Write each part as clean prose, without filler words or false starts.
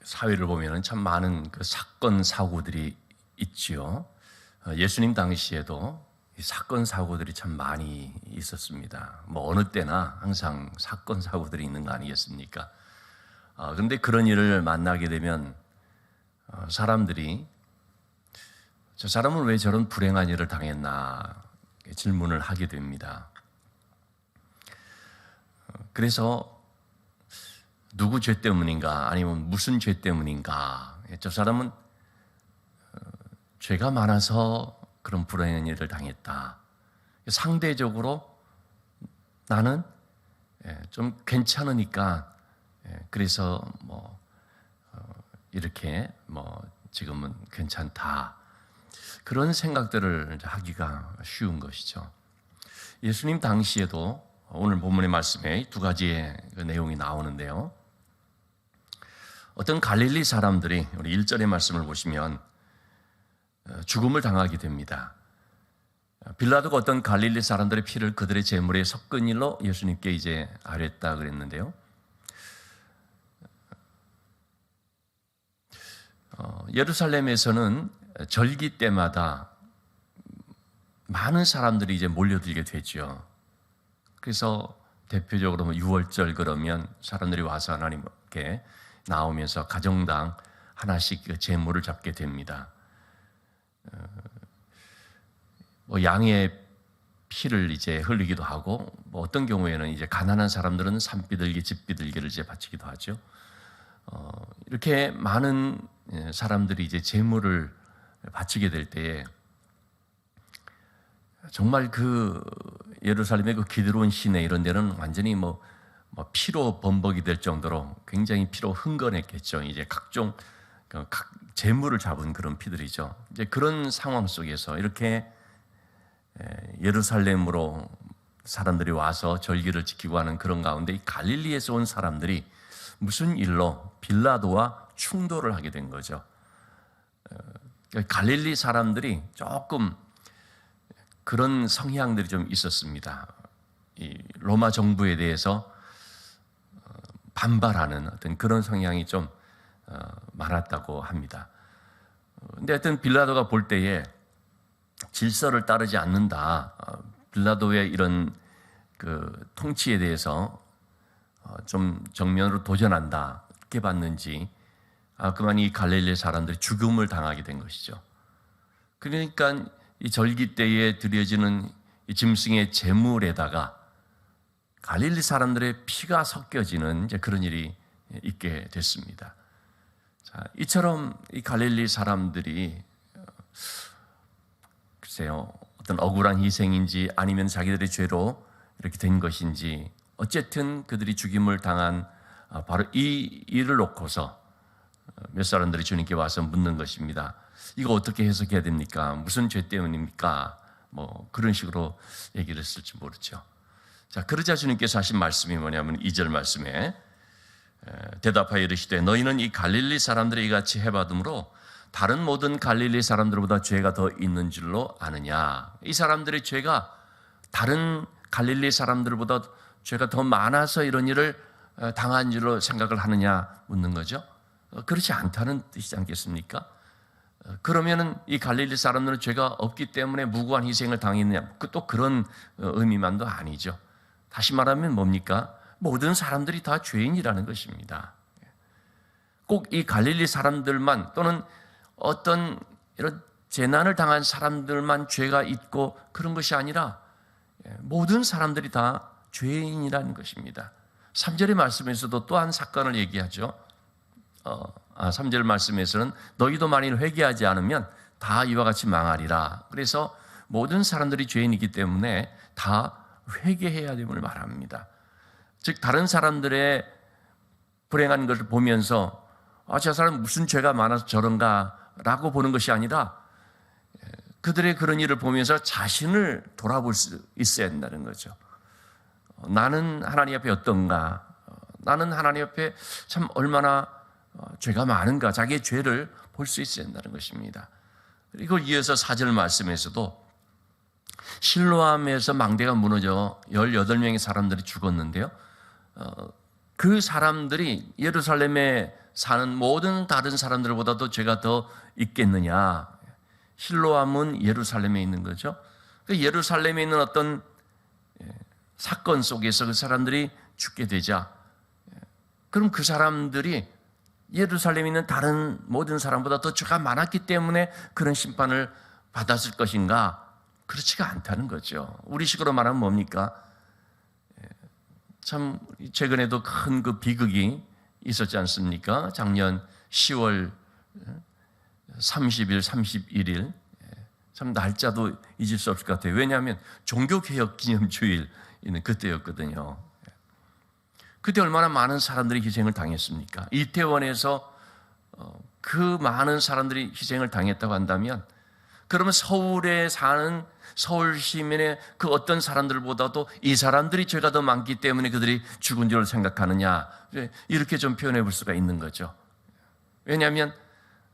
사회를 보면 참 많은 그 사건 사고들이 있지요. 예수님 당시에도 이 사건 사고들이 참 많이 있었습니다. 뭐 어느 때나 항상 사건 사고들이 있는 거 아니겠습니까? 그런데 그런 일을 만나게 되면 사람들이 저 사람은 왜 저런 불행한 일을 당했나 질문을 하게 됩니다. 그래서 누구 죄 때문인가, 아니면 무슨 죄 때문인가, 저 사람은 죄가 많아서 그런 불행한 일을 당했다. 상대적으로 나는 좀 괜찮으니까 그래서 이렇게 지금은 괜찮다. 그런 생각들을 하기가 쉬운 것이죠. 예수님 당시에도 오늘 본문의 말씀에 두 가지의 그 내용이 나오는데요. 어떤 갈릴리 사람들이 우리 1절의 말씀을 보시면 죽음을 당하게 됩니다. 빌라도가 어떤 갈릴리 사람들의 피를 그들의 제물에 섞은 일로 예수님께 이제 아뢰었다 그랬는데요. 예루살렘에서는 절기 때마다 많은 사람들이 이제 몰려들게 되죠. 그래서 대표적으로 6월절 그러면 사람들이 와서 하나님께 나오면서 가정당 하나씩 그 제물을 잡게 됩니다. 양의 피를 이제 흘리기도 하고, 어떤 경우에는 이제 가난한 사람들은 산비둘기, 집비둘기를 이제 바치기도 하죠. 이렇게 많은 사람들이 이제 제물을 바치게 될 때에 정말 그 예루살렘의 그 기드론 시내 이런 데는 완전히 피로 범벅이 될 정도로 굉장히 피로 흥건했겠죠. 이제 각종 각 제물을 잡은 그런 피들이죠. 이제 그런 상황 속에서 이렇게 예루살렘으로 사람들이 와서 절기를 지키고 하는 그런 가운데 이 갈릴리에서 온 사람들이 무슨 일로 빌라도와 충돌을 하게 된 거죠. 갈릴리 사람들이 조금 그런 성향들이 좀 있었습니다. 이 로마 정부에 대해서 반발하는 어떤 그런 성향이 좀 많았다고 합니다. 근데 하여튼 빌라도가 볼 때에 질서를 따르지 않는다, 빌라도의 이런 그 통치에 대해서 좀 정면으로 도전한다, 이렇게 봤는지 그만 이 갈릴리 사람들이 죽음을 당하게 된 것이죠. 그러니까 이 절기 때에 드려지는 이 짐승의 제물에다가 갈릴리 사람들의 피가 섞여지는 이제 그런 일이 있게 됐습니다. 자, 이처럼 이 갈릴리 사람들이 글쎄요, 어떤 억울한 희생인지 아니면 자기들의 죄로 이렇게 된 것인지, 어쨌든 그들이 죽임을 당한 바로 이 일을 놓고서 몇 사람들이 주님께 와서 묻는 것입니다. 이거 어떻게 해석해야 됩니까? 무슨 죄 때문입니까? 그런 식으로 얘기를 했을지 모르죠. 자, 그러자 주님께서 하신 말씀이 뭐냐면 2절 말씀에 대답하여 이르시되 너희는 이 갈릴리 사람들이 이같이 해받음으로 다른 모든 갈릴리 사람들보다 죄가 더 있는 줄로 아느냐. 이 사람들의 죄가 다른 갈릴리 사람들보다 죄가 더 많아서 이런 일을 당한 줄로 생각을 하느냐 묻는 거죠. 그렇지 않다는 뜻이지 않겠습니까? 그러면은 이 갈릴리 사람들은 죄가 없기 때문에 무고한 희생을 당했느냐, 또 그런 의미만도 아니죠. 다시 말하면 뭡니까? 모든 사람들이 다 죄인이라는 것입니다. 꼭 이 갈릴리 사람들만 또는 어떤 이런 재난을 당한 사람들만 죄가 있고 그런 것이 아니라 모든 사람들이 다 죄인이라는 것입니다. 3절의 말씀에서도 또 한 사건을 얘기하죠. 3절 말씀에서는 너희도 만일 회개하지 않으면 다 이와 같이 망하리라. 그래서 모든 사람들이 죄인이기 때문에 다 회개해야 됨을 말합니다. 즉 다른 사람들의 불행한 것을 보면서 저 사람 무슨 죄가 많아서 저런가 라고 보는 것이 아니라 그들의 그런 일을 보면서 자신을 돌아볼 수 있어야 된다는 거죠. 나는 하나님 앞에 어떤가, 나는 하나님 앞에 참 얼마나 죄가 많은가, 자기의 죄를 볼 수 있어야 된다는 것입니다. 그리고 이어서 4절 말씀에서도 실로암에서 망대가 무너져 18명의 사람들이 죽었는데요, 그 사람들이 예루살렘에 사는 모든 다른 사람들보다도 죄가 더 있겠느냐? 실로암은 예루살렘에 있는 거죠. 그 예루살렘에 있는 어떤 사건 속에서 그 사람들이 죽게 되자, 그럼 그 사람들이 예루살렘에 있는 다른 모든 사람보다 더 죄가 많았기 때문에 그런 심판을 받았을 것인가? 그렇지가 않다는 거죠. 우리식으로 말하면 뭡니까? 참 최근에도 큰 그 비극이 있었지 않습니까? 작년 10월 30일, 31일, 참 날짜도 잊을 수 없을 것 같아요. 왜냐하면 종교개혁 기념주일 있는 그때였거든요. 그때 얼마나 많은 사람들이 희생을 당했습니까? 이태원에서 그 많은 사람들이 희생을 당했다고 한다면, 그러면 서울에 사는 서울 시민의 그 어떤 사람들보다도 이 사람들이 죄가 더 많기 때문에 그들이 죽은 줄 생각하느냐, 이렇게 좀 표현해 볼 수가 있는 거죠. 왜냐하면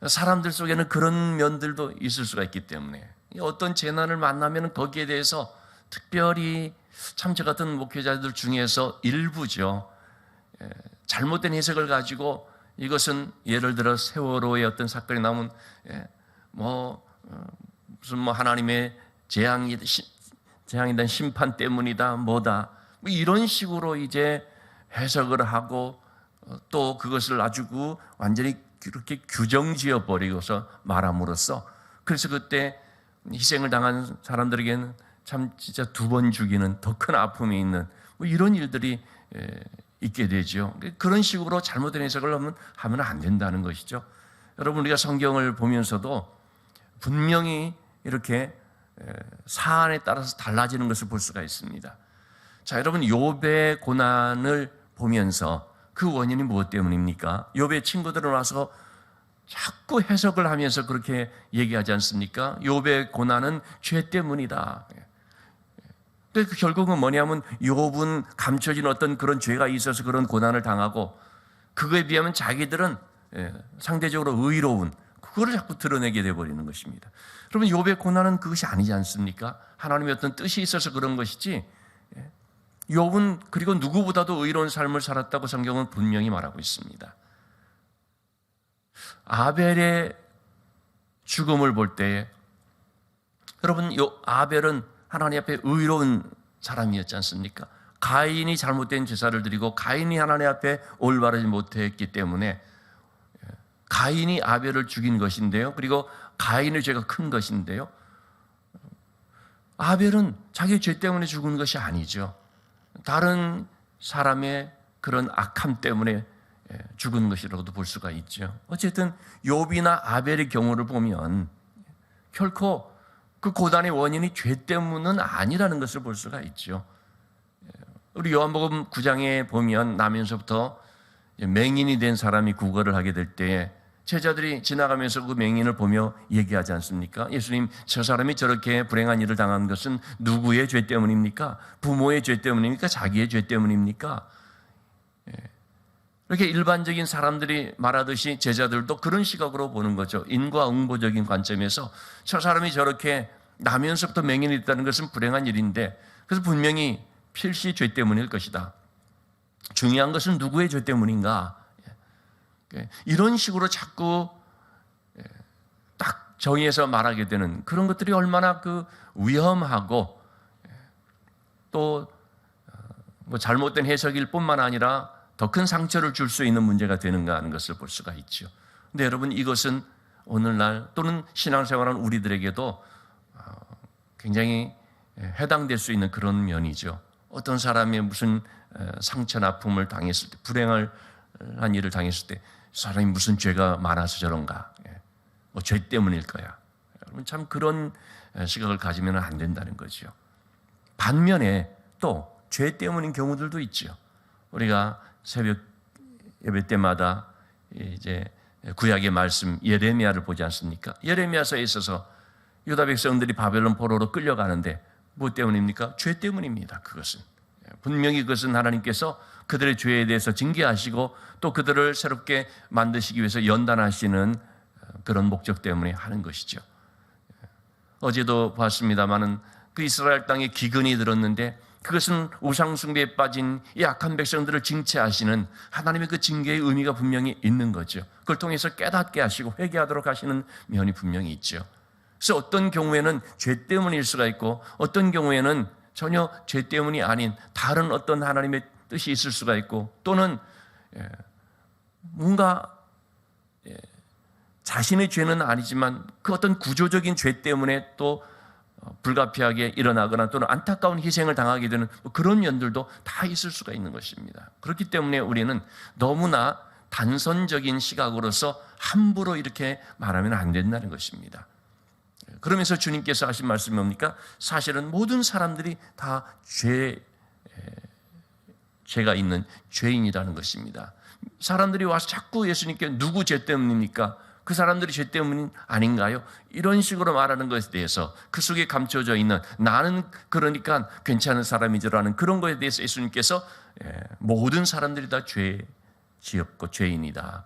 사람들 속에는 그런 면들도 있을 수가 있기 때문에, 어떤 재난을 만나면 거기에 대해서 특별히 참 저 같은 목회자들 중에서 일부죠, 잘못된 해석을 가지고 이것은 예를 들어 세월호의 어떤 사건이 나오면 무슨 하나님의 재앙에 대한 심판 때문이다, 뭐다, 이런 식으로 이제 해석을 하고 또 그것을 아주 완전히 그렇게 규정지어 버리고서 말함으로써, 그래서 그때 희생을 당한 사람들에게는 참 진짜 두 번 죽이는 더 큰 아픔이 있는 이런 일들이 있게 되죠. 그런 식으로 잘못된 해석을 하면 안 된다는 것이죠. 여러분, 우리가 성경을 보면서도 분명히 이렇게 사안에 따라서 달라지는 것을 볼 수가 있습니다. 자, 여러분, 욥의 고난을 보면서 그 원인이 무엇 때문입니까? 욥의 친구들은 와서 자꾸 해석을 하면서 그렇게 얘기하지 않습니까? 욥의 고난은 죄 때문이다. 그러니까 결국은 뭐냐면 욥은 감춰진 어떤 그런 죄가 있어서 그런 고난을 당하고, 그거에 비하면 자기들은 상대적으로 의로운 그거를 자꾸 드러내게 되어버리는 것입니다. 그러면 욥의 고난은 그것이 아니지 않습니까? 하나님의 어떤 뜻이 있어서 그런 것이지, 욥은 그리고 누구보다도 의로운 삶을 살았다고 성경은 분명히 말하고 있습니다. 아벨의 죽음을 볼 때, 여러분, 아벨은 하나님 앞에 의로운 사람이었지 않습니까? 가인이 잘못된 제사를 드리고 가인이 하나님 앞에 올바르지 못했기 때문에 가인이 아벨을 죽인 것인데요, 그리고 가인의 죄가 큰 것인데요, 아벨은 자기 죄 때문에 죽은 것이 아니죠. 다른 사람의 그런 악함 때문에 죽은 것이라고도 볼 수가 있죠. 어쨌든 욥이나 아벨의 경우를 보면 결코 그 고난의 원인이 죄 때문은 아니라는 것을 볼 수가 있죠. 우리 요한복음 9장에 보면 나면서부터 맹인이 된 사람이 구걸을 하게 될 때 제자들이 지나가면서 그 맹인을 보며 얘기하지 않습니까? 예수님, 저 사람이 저렇게 불행한 일을 당한 것은 누구의 죄 때문입니까? 부모의 죄 때문입니까? 자기의 죄 때문입니까? 이렇게 일반적인 사람들이 말하듯이 제자들도 그런 시각으로 보는 거죠. 인과응보적인 관점에서 저 사람이 저렇게 나면서부터 맹인이 있다는 것은 불행한 일인데, 그래서 분명히 필시 죄 때문일 것이다. 중요한 것은 누구의 죄 때문인가? 이런 식으로 자꾸 딱 정의해서 말하게 되는 그런 것들이 얼마나 그 위험하고 또 잘못된 해석일 뿐만 아니라 더 큰 상처를 줄 수 있는 문제가 되는가 하는 것을 볼 수가 있죠. 근데 여러분, 이것은 오늘날 또는 신앙생활하는 우리들에게도 굉장히 해당될 수 있는 그런 면이죠. 어떤 사람이 무슨 상처나 아픔을 당했을 때, 불행한 일을 당했을 때 사람이 무슨 죄가 많아서 저런가, 죄 때문일 거야. 여러분, 참 그런 시각을 가지면 안 된다는 거죠. 반면에 또 죄 때문인 경우들도 있죠. 우리가 새벽 예배 때마다 이제 구약의 말씀 예레미야를 보지 않습니까? 예레미야서에 있어서 유다 백성들이 바벨론 포로로 끌려가는데 무엇 때문입니까? 죄 때문입니다. 그것은 분명히 그것은 하나님께서 그들의 죄에 대해서 징계하시고 또 그들을 새롭게 만드시기 위해서 연단하시는 그런 목적 때문에 하는 것이죠. 어제도 봤습니다마는 그 이스라엘 땅에 기근이 들었는데 그것은 우상숭배에 빠진 이 악한 백성들을 징체하시는 하나님의 그 징계의 의미가 분명히 있는 거죠. 그걸 통해서 깨닫게 하시고 회개하도록 하시는 면이 분명히 있죠. 그래서 어떤 경우에는 죄 때문일 수가 있고 어떤 경우에는 전혀 죄 때문이 아닌 다른 어떤 하나님의 뜻이 있을 수가 있고 또는 뭔가 자신의 죄는 아니지만 그 어떤 구조적인 죄 때문에 또 불가피하게 일어나거나 또는 안타까운 희생을 당하게 되는 그런 면들도 다 있을 수가 있는 것입니다. 그렇기 때문에 우리는 너무나 단선적인 시각으로서 함부로 이렇게 말하면 안 된다는 것입니다. 그러면서 주님께서 하신 말씀이 뭡니까? 사실은 모든 사람들이 다 죄가 있는 죄인이라는 것입니다. 사람들이 와서 자꾸 예수님께 누구 죄 때문입니까? 그 사람들이 죄 때문이 아닌가요? 이런 식으로 말하는 것에 대해서 그 속에 감춰져 있는 나는 그러니까 괜찮은 사람이지라는 그런 것에 대해서 예수님께서 모든 사람들이 다 죄 지었고 죄인이다.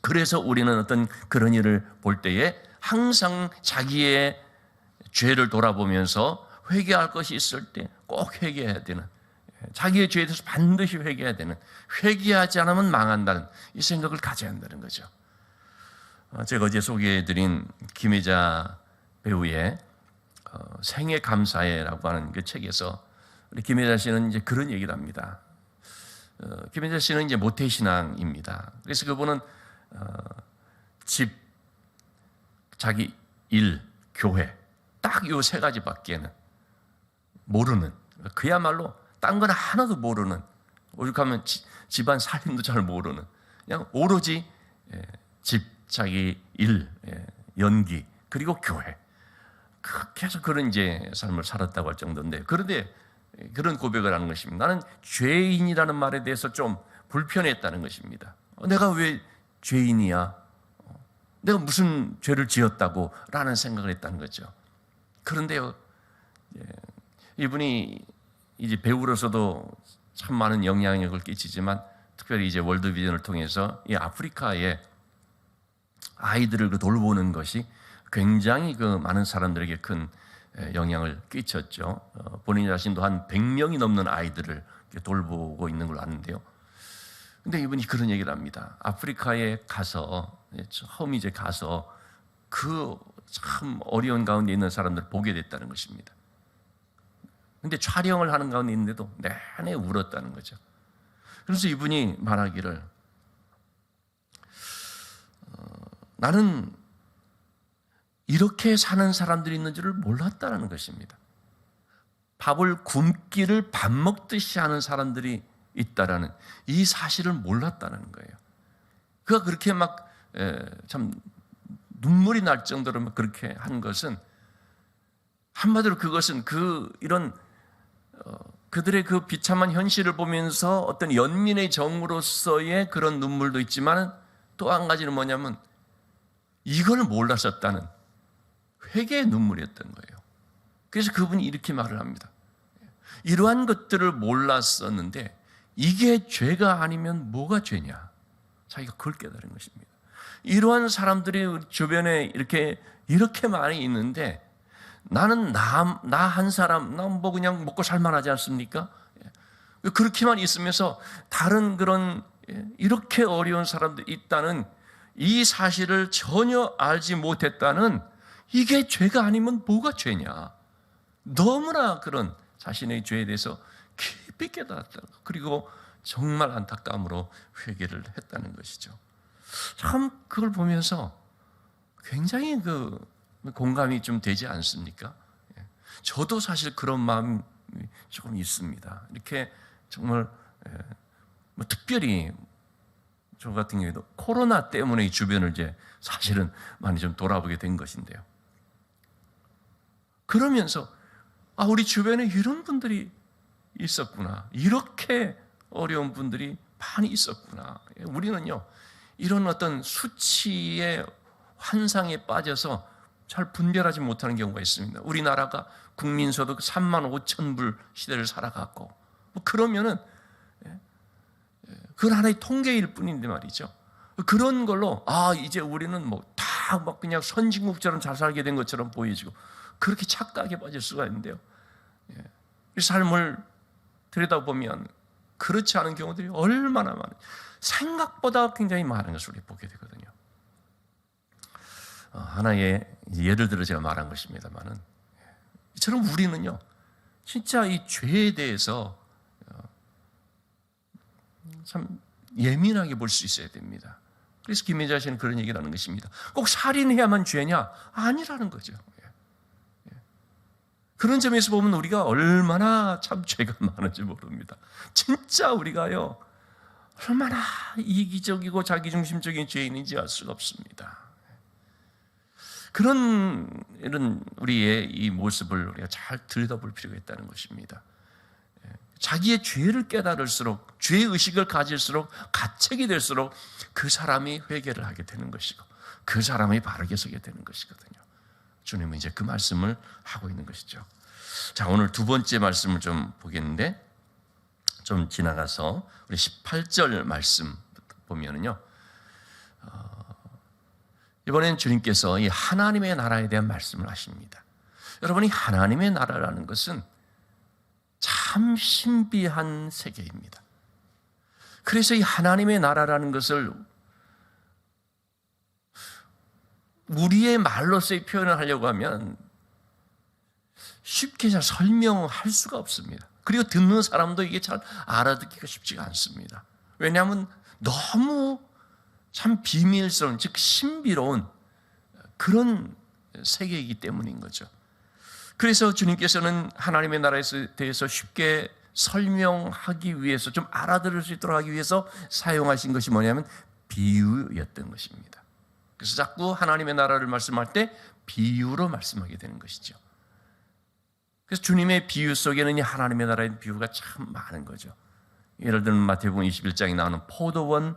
그래서 우리는 어떤 그런 일을 볼 때에 항상 자기의 죄를 돌아보면서 회개할 것이 있을 때 꼭 회개해야 되는, 자기의 죄에 대해서 반드시 회개해야 되는, 회개하지 않으면 망한다는 이 생각을 가져야 한다는 거죠. 제가 어제 소개해드린 김혜자 배우의 생애 감사해라고 하는 그 책에서 우리 김혜자 씨는 이제 그런 얘기를 합니다. 김혜자 씨는 이제 모태신앙입니다. 그래서 그분은 집, 자기 일, 교회 딱 요 세 가지밖에는 모르는, 그야말로 딴 건 하나도 모르는, 오죽하면 집안 살림도 잘 모르는, 그냥 오로지 집, 자기 일, 연기, 그리고 교회, 계속 그런 이제 삶을 살았다고 할 정도인데, 그런데 그런 고백을 하는 것입니다. 나는 죄인이라는 말에 대해서 좀 불편했다는 것입니다. 내가 왜 죄인이야? 내가 무슨 죄를 지었다고? 라는 생각을 했다는 거죠. 그런데요, 이분이 이제 배우로서도 참 많은 영향력을 끼치지만 특별히 이제 월드비전을 통해서 이 아프리카의 아이들을 돌보는 것이 굉장히 그 많은 사람들에게 큰 영향을 끼쳤죠. 본인 자신도 한 100명이 넘는 아이들을 돌보고 있는 걸로 아는데요. 근데 이분이 그런 얘기를 합니다. 아프리카에 가서 처음 이제 가서 그 참 어려운 가운데 있는 사람들을 보게 됐다는 것입니다. 근데 촬영을 하는 가운데 있는데도 내내 울었다는 거죠. 그래서 이분이 말하기를 나는 이렇게 사는 사람들이 있는 줄을 몰랐다는 것입니다. 밥을 굶기를 밥 먹듯이 하는 사람들이 있다라는 이 사실을 몰랐다는 거예요. 그가 그렇게 막 참 눈물이 날 정도로 막 그렇게 한 것은 한마디로 그것은 이런 그들의 그 비참한 현실을 보면서 어떤 연민의 정으로서의 그런 눈물도 있지만 또 한 가지는 뭐냐면 이걸 몰랐었다는 회개의 눈물이었던 거예요. 그래서 그분이 이렇게 말을 합니다. 이러한 것들을 몰랐었는데 이게 죄가 아니면 뭐가 죄냐? 자기가 그걸 깨달은 것입니다. 이러한 사람들이 주변에 이렇게 많이 있는데 나는 나 한 사람, 나 뭐 그냥 먹고 살만하지 않습니까? 그렇게만 있으면서 다른 그런 이렇게 어려운 사람들이 있다는 이 사실을 전혀 알지 못했다는 이게 죄가 아니면 뭐가 죄냐? 너무나 그런 자신의 죄에 대해서 깊이 깨달았다. 그리고 정말 안타까움으로 회개를 했다는 것이죠. 참 그걸 보면서 굉장히 그 공감이 좀 되지 않습니까? 저도 사실 그런 마음이 조금 있습니다. 이렇게 정말 뭐 특별히 저 같은 경우에도 코로나 때문에 이 주변을 이제 사실은 많이 좀 돌아보게 된 것인데요. 그러면서 우리 주변에 이런 분들이 있었구나. 이렇게 어려운 분들이 많이 있었구나. 우리는요, 이런 어떤 수치의 환상에 빠져서 잘 분별하지 못하는 경우가 있습니다. 우리나라가 국민소득 3만 5천 불 시대를 살아갔고, 그러면은 그건 하나의 통계일 뿐인데 말이죠. 그런 걸로 이제 우리는 뭐 다 막 그냥 선진국처럼 잘 살게 된 것처럼 보여지고 그렇게 착각에 빠질 수가 있는데요. 이 삶을 들여다보면 그렇지 않은 경우들이 얼마나 많아요. 생각보다 굉장히 많은 것을 우리 보게 되거든요. 하나의 예를 들어 제가 말한 것입니다만은, 이처럼 우리는요 진짜 이 죄에 대해서 참 예민하게 볼 수 있어야 됩니다. 그래서 김혜자 씨는 그런 얘기를 하는 것입니다. 꼭 살인해야만 죄냐? 아니라는 거죠. 그런 점에서 보면 우리가 얼마나 참 죄가 많은지 모릅니다. 진짜 우리가요 얼마나 이기적이고 자기중심적인 죄인인지 알 수가 없습니다. 그런 이런 우리의 이 모습을 우리가 잘 들여다볼 필요가 있다는 것입니다. 자기의 죄를 깨달을수록, 죄의식을 가질수록, 가책이 될수록 그 사람이 회개를 하게 되는 것이고 그 사람이 바르게 서게 되는 것이거든요. 주님은 이제 그 말씀을 하고 있는 것이죠. 자, 오늘 두 번째 말씀을 좀 보겠는데, 좀 지나가서 우리 18절 말씀 보면은요, 이번엔 주님께서 이 하나님의 나라에 대한 말씀을 하십니다. 여러분이 하나님의 나라라는 것은 참 신비한 세계입니다. 그래서 이 하나님의 나라라는 것을 우리의 말로서의 표현을 하려고 하면 쉽게 잘 설명할 수가 없습니다. 그리고 듣는 사람도 이게 잘 알아듣기가 쉽지가 않습니다. 왜냐하면 너무 참 비밀스러운, 즉 신비로운 그런 세계이기 때문인 거죠. 그래서 주님께서는 하나님의 나라에 대해서 쉽게 설명하기 위해서, 좀 알아들을 수 있도록 하기 위해서 사용하신 것이 뭐냐면 비유였던 것입니다. 그래서 자꾸 하나님의 나라를 말씀할 때 비유로 말씀하게 되는 것이죠. 그래서 주님의 비유 속에는 이 하나님의 나라의 비유가 참 많은 거죠. 예를 들면 마태복음 21장에 나오는 포도원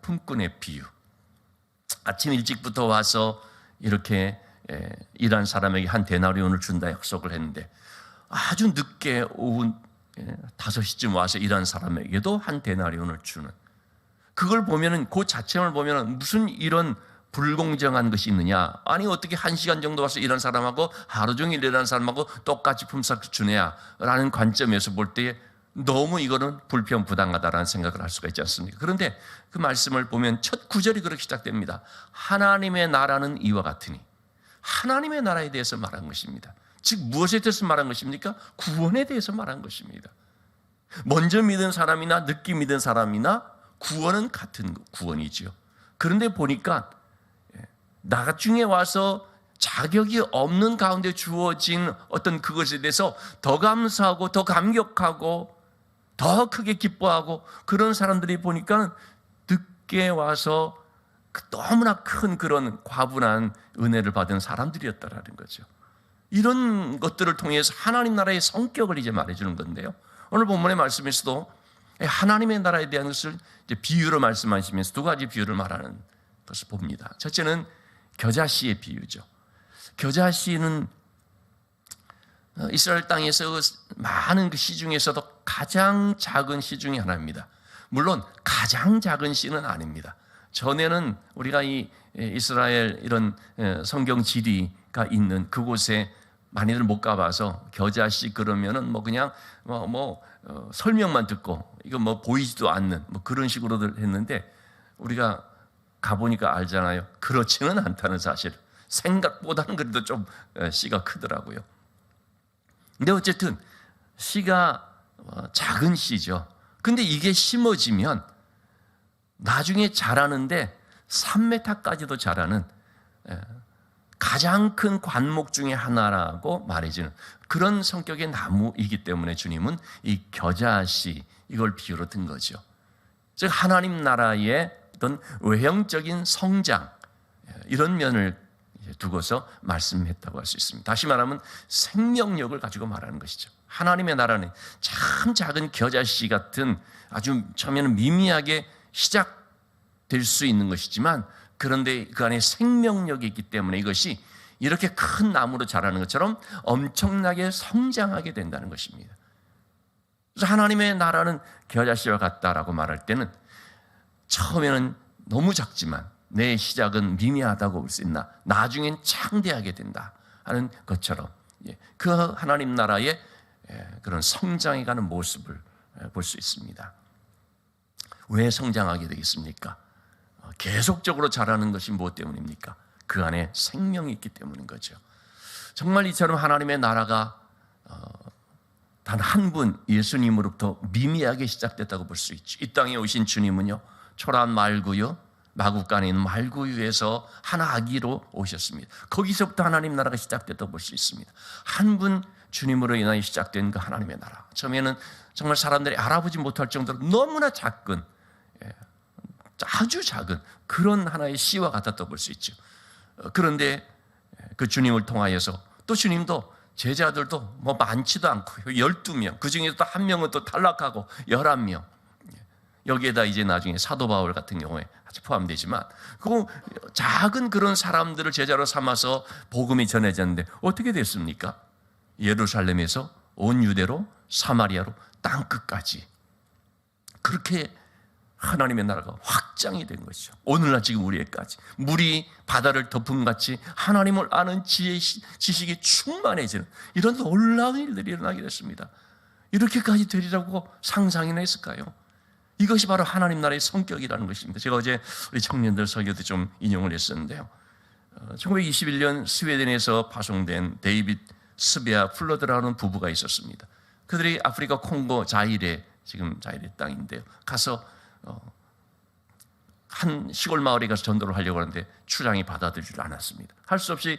품꾼의 비유. 아침 일찍부터 와서 이렇게 일한 사람에게 한 데나리온을 준다 약속을 했는데, 아주 늦게 오후 5시쯤 와서 일한 사람에게도 한 데나리온을 주는, 그걸 보면은, 그 자체를 보면은 무슨 이런 불공정한 것이 있느냐? 아니 어떻게 1시간 정도 와서 일한 사람하고 하루 종일 일하는 사람하고 똑같이 품삯을 주느냐? 라는 관점에서 볼 때 너무 이거는 불편부당하다라는 생각을 할 수가 있지 않습니까? 그런데 그 말씀을 보면 첫 구절이 그렇게 시작됩니다. 하나님의 나라는 이와 같으니. 하나님의 나라에 대해서 말한 것입니다. 즉 무엇에 대해서 말한 것입니까? 구원에 대해서 말한 것입니다. 먼저 믿은 사람이나 늦게 믿은 사람이나 구원은 같은 구원이지요. 그런데 보니까 나중에 와서 자격이 없는 가운데 주어진 어떤 그것에 대해서 더 감사하고 더 감격하고 더 크게 기뻐하고, 그런 사람들이 보니까 늦게 와서 너무나 큰 그런 과분한 은혜를 받은 사람들이었다라는 거죠. 이런 것들을 통해서 하나님 나라의 성격을 이제 말해주는 건데요, 오늘 본문의 말씀에서도 하나님의 나라에 대한 것을 이제 비유로 말씀하시면서 두 가지 비유를 말하는 것을 봅니다. 첫째는 겨자씨의 비유죠. 겨자씨는 이스라엘 땅에서 많은 그 씨 중에서도 가장 작은 씨 중에 하나입니다. 물론 가장 작은 씨는 아닙니다. 전에는 우리가 이 이스라엘 이런 성경 지리가 있는 그곳에 많이들 못 가봐서 겨자씨 그러면은 뭐 그냥 설명만 듣고 이거 뭐 보이지도 않는 뭐 그런 식으로들 했는데, 우리가 가보니까 알잖아요. 그렇지는 않다는 사실. 생각보다는 그래도 좀 씨가 크더라고요. 근데 어쨌든 씨가 작은 씨죠. 근데 이게 심어지면 나중에 자라는데 3m까지도 자라는 가장 큰 관목 중에 하나라고 말해지는 그런 성격의 나무이기 때문에 주님은 이 겨자씨, 이걸 비유로 든 거죠. 즉 하나님 나라의 어떤 외형적인 성장, 이런 면을 두고서 말씀했다고 할 수 있습니다. 다시 말하면 생명력을 가지고 말하는 것이죠. 하나님의 나라는 참 작은 겨자씨 같은 아주 처음에는 미미하게 시작될 수 있는 것이지만, 그런데 그 안에 생명력이 있기 때문에 이것이 이렇게 큰 나무로 자라는 것처럼 엄청나게 성장하게 된다는 것입니다. 그래서 하나님의 나라는 겨자씨와 같다라고 말할 때는 처음에는 너무 작지만 내 시작은 미미하다고 볼 수 있나, 나중엔 창대하게 된다 하는 것처럼 그 하나님 나라의 그런 성장해가는 모습을 볼 수 있습니다. 왜 성장하게 되겠습니까? 계속적으로 자라는 것이 무엇 때문입니까? 그 안에 생명이 있기 때문인 거죠. 정말 이처럼 하나님의 나라가 단 한 분 예수님으로부터 미미하게 시작됐다고 볼 수 있죠. 이 땅에 오신 주님은요, 초라한 말구유, 마국간에 있는 말구유에서 하나 아기로 오셨습니다. 거기서부터 하나님 나라가 시작됐다고 볼 수 있습니다. 한 분 주님으로 인하여 시작된 그 하나님의 나라, 처음에는 정말 사람들이 알아보지 못할 정도로 너무나 작은, 아주 작은 그런 하나의 씨와 같았다고 볼 수 있죠. 그런데 그 주님을 통하여서 또 주님도 제자들도 뭐 많지도 않고 12명, 그 중에 또 한 명은 또 탈락하고 11명, 여기에다 이제 나중에 사도 바울 같은 경우에 아주 포함되지만 그 작은 그런 사람들을 제자로 삼아서 복음이 전해졌는데 어떻게 됐습니까? 예루살렘에서 온 유대로 사마리아로 땅끝까지 그렇게 하나님의 나라가 확장이 된 것이죠. 오늘날 지금 우리에까지 물이 바다를 덮음같이 하나님을 아는 지식이 충만해지는 이런 놀라운 일들이 일어나게 됐습니다. 이렇게까지 되리라고 상상이나 했을까요? 이것이 바로 하나님 나라의 성격이라는 것입니다. 제가 어제 우리 청년들 설교도 좀 인용을 했었는데요. 1921년 스웨덴에서 파송된 데이빗 스베아 플러드라는 부부가 있었습니다. 그들이 아프리카 콩고 자이레, 지금 자이레 땅인데요, 가서 한 시골 마을에 가서 전도를 하려고 하는데 추장이 받아들이지 않았습니다. 할 수 없이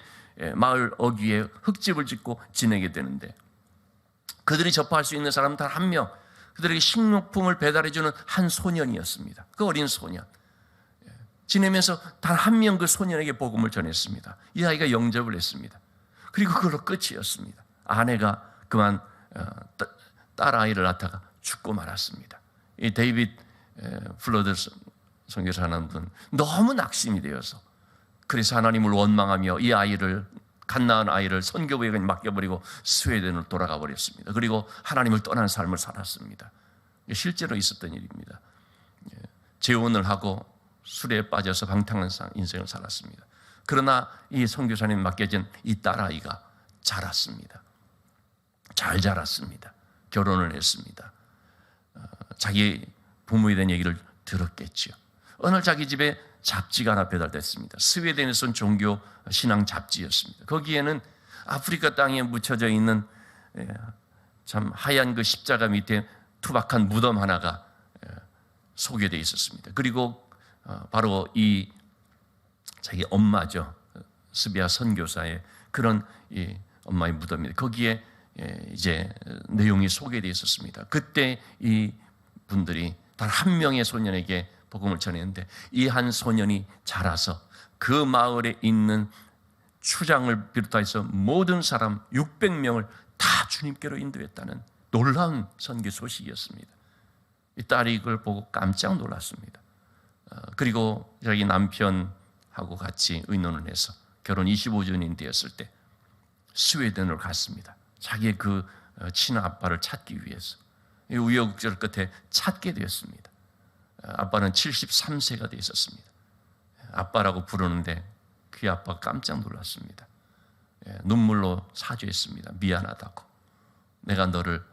마을 어귀에 흙집을 짓고 지내게 되는데 그들이 접할 수 있는 사람은 단 한 명, 그들에게 식료품을 배달해주는 한 소년이었습니다. 그 어린 소년 지내면서 단 한 명 그 소년에게 복음을 전했습니다. 이 아이가 영접을 했습니다. 그리고 그걸로 끝이었습니다. 아내가 그만 딸 아이를 낳다가 죽고 말았습니다. 이 데이빗 플러드 선교사 하는 분 너무 낙심이 되어서 그래서 하나님을 원망하며 이 아이를 갓 낳은 아이를 선교부에 맡겨버리고 스웨덴으로 돌아가 버렸습니다. 그리고 하나님을 떠난 삶을 살았습니다. 실제로 있었던 일입니다. 재혼을 하고 술에 빠져서 방탕한 인생을 살았습니다. 그러나 이 선교사님 맡겨진 이 딸아이가 자랐습니다. 잘 자랐습니다. 결혼을 했습니다. 자기 부모에 대한 얘기를 들었겠죠. 어느 날 자기 집에 잡지가 하나 배달됐습니다. 스웨덴에서 온 종교 신앙 잡지였습니다. 거기에는 아프리카 땅에 묻혀져 있는 참 하얀 그 십자가 밑에 투박한 무덤 하나가 소개되어 있었습니다. 그리고 바로 이 자기 엄마죠, 스비아 선교사의 그런 이 엄마의 무덤입니다. 거기에 이제 내용이 소개되어 있었습니다. 그때 이 분들이 단 한 명의 소년에게 복음을 전했는데 이 한 소년이 자라서 그 마을에 있는 추장을 비롯해서 모든 사람 600명을 다 주님께로 인도했다는 놀라운 선교 소식이었습니다. 이 딸이 이걸 보고 깜짝 놀랐습니다. 그리고 자기 남편하고 같이 의논을 해서 결혼 25주년이 되었을 때 스웨덴으로 갔습니다. 자기의 그 친아빠를 찾기 위해서 우여곡절 끝에 찾게 되었습니다. 아빠는 73세가 되어 있었습니다. 아빠라고 부르는데 그 아빠가 깜짝 놀랐습니다. 눈물로 사죄했습니다. 미안하다고. 내가 너를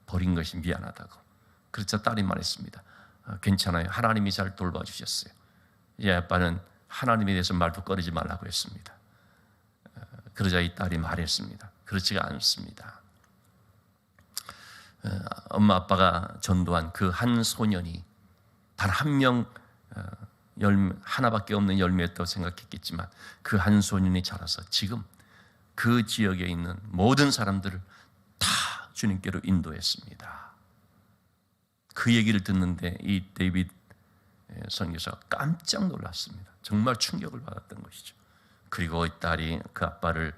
버린 것이 미안하다고. 그래서 딸이 말했습니다. 괜찮아요. 하나님이 잘 돌봐주셨어요. 이 아빠는 하나님에 대해서 말도 꺼내지 말라고 했습니다. 그러자 이 딸이 말했습니다. 그렇지가 않습니다. 엄마 아빠가 전도한 그 한 소년이 단 한 명 하나밖에 없는 열매였다고 생각했겠지만 그 한 소년이 자라서 지금 그 지역에 있는 모든 사람들을 다 주님께로 인도했습니다. 그 얘기를 듣는데 이 데이빗 선교사가 깜짝 놀랐습니다. 정말 충격을 받았던 것이죠. 그리고 이 딸이 그 아빠를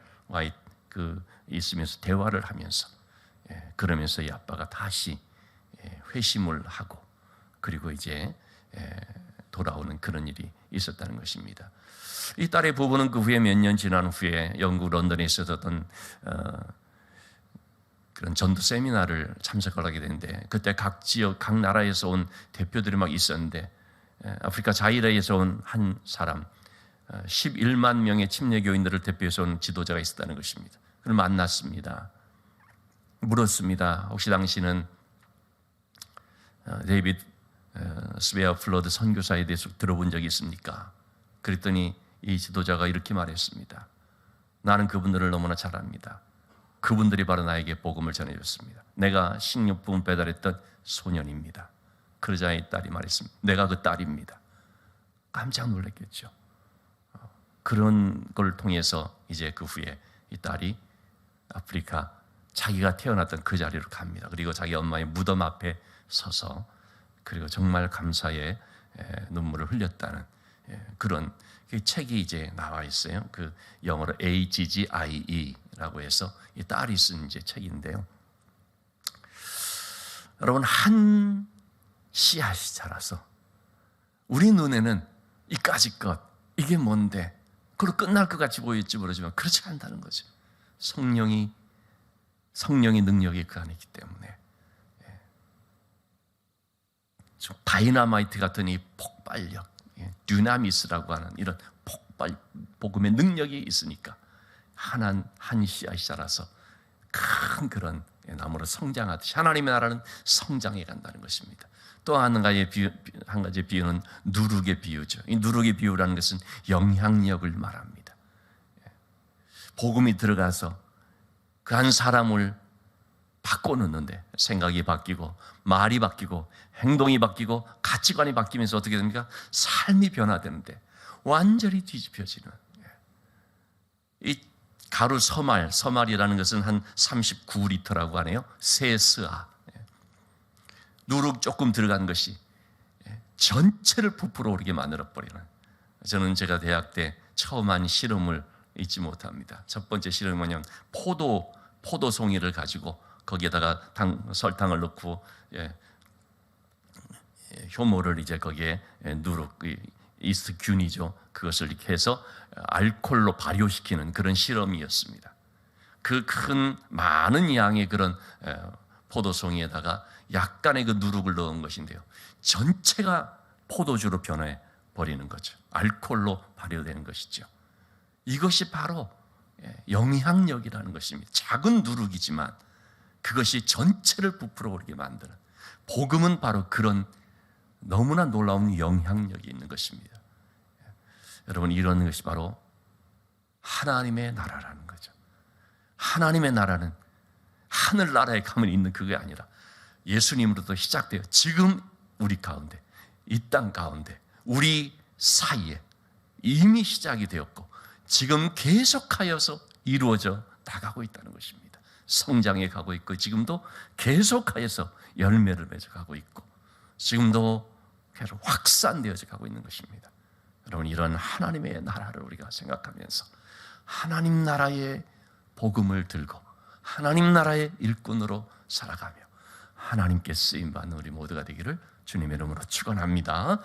있으면서 대화를 하면서 그러면서 이 아빠가 다시 회심을 하고 그리고 이제 돌아오는 그런 일이 있었다는 것입니다. 이 딸의 부부는 그 후에 몇 년 지난 후에 영국 런던에 있었던 그런 전도 세미나를 참석을 하게 되는데 그때 각 지역, 각 나라에서 온 대표들이 막 있었는데 아프리카 자이레에서 온 한 사람 11만 명의 침례교인들을 대표해서 온 지도자가 있었다는 것입니다. 그를 만났습니다. 물었습니다. 혹시 당신은 데이비드 스웨어 플러드 선교사에 대해서 들어본 적이 있습니까? 그랬더니 이 지도자가 이렇게 말했습니다. 나는 그분들을 너무나 잘 압니다. 그분들이 바로 나에게 복음을 전해줬습니다. 내가 식료품 배달했던 소년입니다. 그러자 이 딸이 말했습니다. 내가 그 딸입니다. 깜짝 놀랐겠죠. 그런 걸 통해서 이제 그 후에 이 딸이 아프리카 자기가 태어났던 그 자리로 갑니다. 그리고 자기 엄마의 무덤 앞에 서서 그리고 정말 감사의 눈물을 흘렸다는 그런 책이 이제 나와 있어요. 그 영어로 AGGIE라고 해서 이 딸이 쓴 이제 책인데요. 여러분, 한 씨앗이 자라서 우리 눈에는 이까짓 것 이게 뭔데? 그리고 끝날 것 같이 보일지 모르지만 그렇지 않다는 거죠. 성령의 능력이 그 안에 있기 때문에 다이너마이트 같은 이 폭발력, 듀나미스라고 하는 이런 폭발 복음의 능력이 있으니까 한 씨앗이 자라서 큰 그런 나무로 성장하듯이 하나님의 나라는 성장해 간다는 것입니다. 또 한 가지 비유는 누룩의 비유죠. 이 누룩의 비유라는 것은 영향력을 말합니다. 복음이 들어가서 그 한 사람을 바꿔놓는데 생각이 바뀌고 말이 바뀌고 행동이 바뀌고 가치관이 바뀌면서 어떻게 됩니까? 삶이 변화되는데 완전히 뒤집혀지는 이 가루 서말이라는 것은 한 39리터라고 하네요. 세 스아 누룩 조금 들어간 것이 전체를 부풀어 오르게 만들어버리는. 저는 제가 대학 때 처음 한 실험을 잊지 못합니다. 첫 번째 실험은 뭐냐면 포도송이를 가지고 거기에다가 설탕을 넣고 효모를 이제 거기에 누룩 이스트균이죠. 그것을 이렇게 해서 알코올로 발효시키는 그런 실험이었습니다. 그 큰 많은 양의 그런 포도송이에다가 약간의 그 누룩을 넣은 것인데요. 전체가 포도주로 변해 버리는 거죠. 알코올로 발효되는 것이죠. 이것이 바로 영향력이라는 것입니다. 작은 누룩이지만 그것이 전체를 부풀어 오르게 만드는, 복음은 바로 그런 너무나 놀라운 영향력이 있는 것입니다. 여러분, 이런 것이 바로 하나님의 나라라는 거죠. 하나님의 나라는 하늘나라에 가면 있는 그게 아니라 예수님으로부터 시작돼요. 지금 우리 가운데, 이 땅 가운데, 우리 사이에 이미 시작이 되었고 지금 계속하여서 이루어져 나가고 있다는 것입니다. 성장해 가고 있고 지금도 계속하여서 열매를 맺어가고 있고 지금도 계속 확산되어져 가고 있는 것입니다. 여러분, 이런 하나님의 나라를 우리가 생각하면서 하나님 나라의 복음을 들고 하나님 나라의 일꾼으로 살아가며 하나님께 쓰임받는 우리 모두가 되기를 주님의 이름으로 축원합니다.